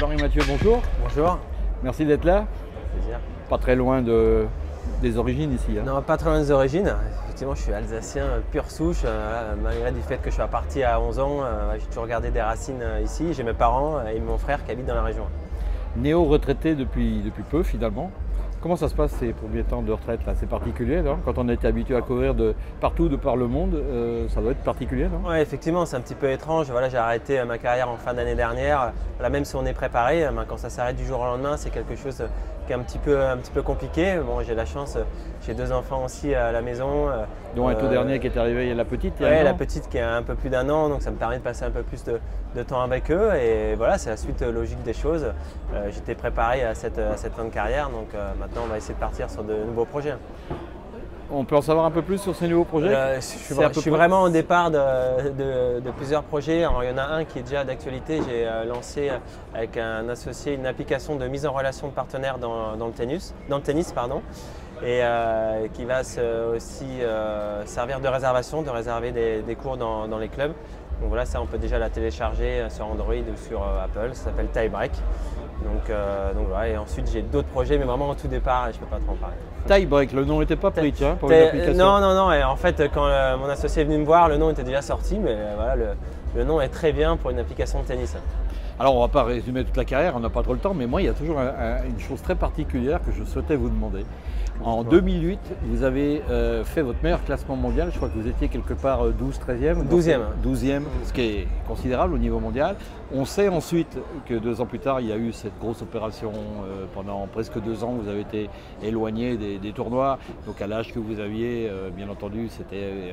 Henri Mathieu, bonjour. Bonjour. Merci d'être là. Plaisir. Pas très loin des origines ici. Hein. Non, pas très loin des origines. Effectivement, je suis alsacien pure souche. Malgré du fait que je sois parti à 11 ans, j'ai toujours gardé des racines ici. J'ai mes parents et mon frère qui habitent dans la région. Néo-retraité depuis peu finalement. Comment ça se passe ces premiers temps de retraite là? C'est particulier, non? Quand on a été habitué à courir de partout de par le monde, ça doit être particulier, non? Oui, effectivement, c'est un petit peu étrange. Voilà, j'ai arrêté ma carrière en fin d'année dernière. Là, même si on est préparé, quand ça s'arrête du jour au lendemain, c'est quelque chose qui est un petit peu compliqué. Bon, j'ai la chance, j'ai 2 enfants aussi à la maison. Dont un tout dernier qui est arrivé, il y a la petite. Oui, la petite qui a un peu plus d'1 an, donc ça me permet de passer un peu plus de temps avec eux. Et voilà, c'est la suite logique des choses. J'étais préparé à cette fin de carrière, donc maintenant on va essayer de partir sur de nouveaux projets. On peut en savoir un peu plus sur ces nouveaux projets? Je suis vraiment au départ de plusieurs projets. Alors, il y en a un qui est déjà d'actualité. J'ai lancé avec un associé une application de mise en relation de partenaires dans le tennis, et qui va aussi servir de réservation, de réserver des cours dans les clubs. Donc voilà, ça on peut déjà la télécharger sur Android ou sur Apple. Ça s'appelle Tiebreak. Donc voilà, et ensuite j'ai d'autres projets, mais vraiment au tout départ, je ne peux pas trop en parler. Tiebreak, le nom n'était pas pris pour une application. Non. Et en fait, quand mon associé est venu me voir, le nom était déjà sorti, mais voilà, le nom est très bien pour une application de tennis. Alors on ne va pas résumer toute la carrière, on n'a pas trop le temps, mais moi il y a toujours une chose très particulière que je souhaitais vous demander. En 2008, vous avez fait votre meilleur classement mondial, je crois que vous étiez quelque part 12-13e. 12e, ce qui est considérable au niveau mondial. On sait ensuite que 2 ans plus tard, il y a eu cette grosse opération. Pendant presque 2 ans, vous avez été éloigné des tournois. Donc à l'âge que vous aviez, bien entendu, c'était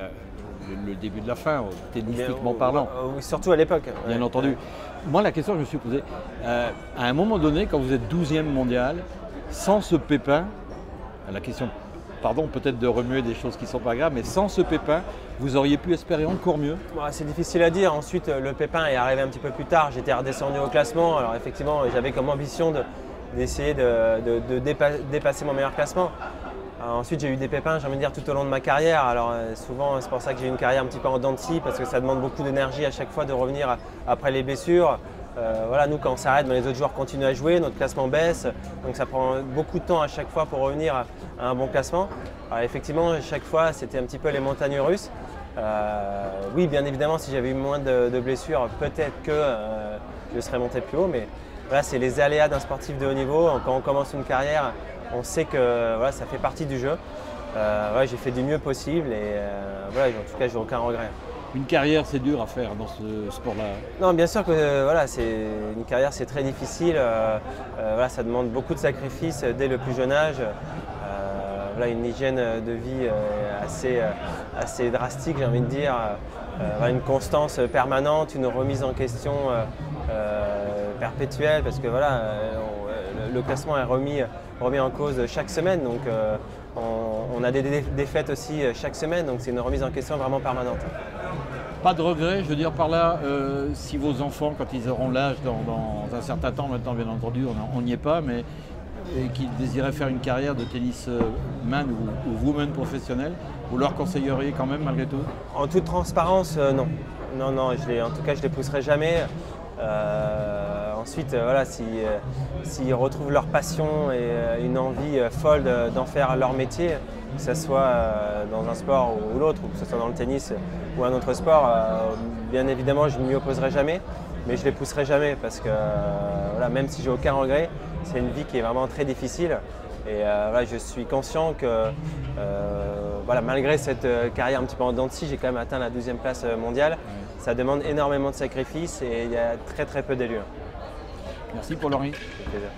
le début de la fin, tennistiquement parlant. Oui, surtout à l'époque. Bien entendu. Moi, la question que je me suis posée, à un moment donné, quand vous êtes 12e mondial, sans ce pépin, la question, pardon, peut-être de remuer des choses qui ne sont pas graves, mais sans ce pépin, vous auriez pu espérer encore mieux? C'est difficile à dire. Ensuite, le pépin est arrivé un petit peu plus tard. J'étais redescendu au classement. Alors effectivement, j'avais comme ambition d'essayer de dépasser mon meilleur classement. Ensuite, j'ai eu des pépins, j'ai envie de dire, tout au long de ma carrière. Alors souvent, c'est pour ça que j'ai une carrière un petit peu en dents de scie, parce que ça demande beaucoup d'énergie à chaque fois de revenir après les blessures. Voilà, nous, quand on s'arrête, les autres joueurs continuent à jouer, notre classement baisse. Donc ça prend beaucoup de temps à chaque fois pour revenir à un bon classement. Alors, effectivement, chaque fois, c'était un petit peu les montagnes russes. Oui, bien évidemment, si j'avais eu moins de blessures, peut-être que je serais monté plus haut. Mais voilà, c'est les aléas d'un sportif de haut niveau. Quand on commence une carrière, on sait que voilà, ça fait partie du jeu. Ouais, j'ai fait du mieux possible et voilà, en tout cas, j'ai aucun regret. Une carrière, c'est dur à faire dans ce sport-là? Non, bien sûr que voilà, une carrière, c'est très difficile. Voilà, ça demande beaucoup de sacrifices dès le plus jeune âge. Voilà, une hygiène de vie assez drastique, j'ai envie de dire. Voilà, une constance permanente, une remise en question perpétuelle, parce que voilà, le classement est remis en cause chaque semaine. Donc, on a des défaites aussi chaque semaine, donc c'est une remise en question vraiment permanente. Pas de regret, je veux dire par là, si vos enfants, quand ils auront l'âge dans un certain temps, maintenant bien entendu on n'y est pas, mais qu'ils désiraient faire une carrière de tennisman ou woman professionnel, vous leur conseilleriez quand même malgré tout? En toute transparence, non. Non, en tout cas je ne les pousserai jamais. Ensuite, voilà, s'ils retrouvent leur passion et une envie folle d'en faire leur métier, que ce soit dans un sport ou l'autre, ou que ce soit dans le tennis ou un autre sport, bien évidemment, je ne m'y opposerai jamais, mais je ne les pousserai jamais parce que voilà, même si j'ai aucun regret, c'est une vie qui est vraiment très difficile. Et voilà, je suis conscient que voilà, malgré cette carrière un petit peu en dents de scie, j'ai quand même atteint la 12e place mondiale. Ça demande énormément de sacrifices et il y a très peu d'élus. Merci Paul-Henri. Avec plaisir.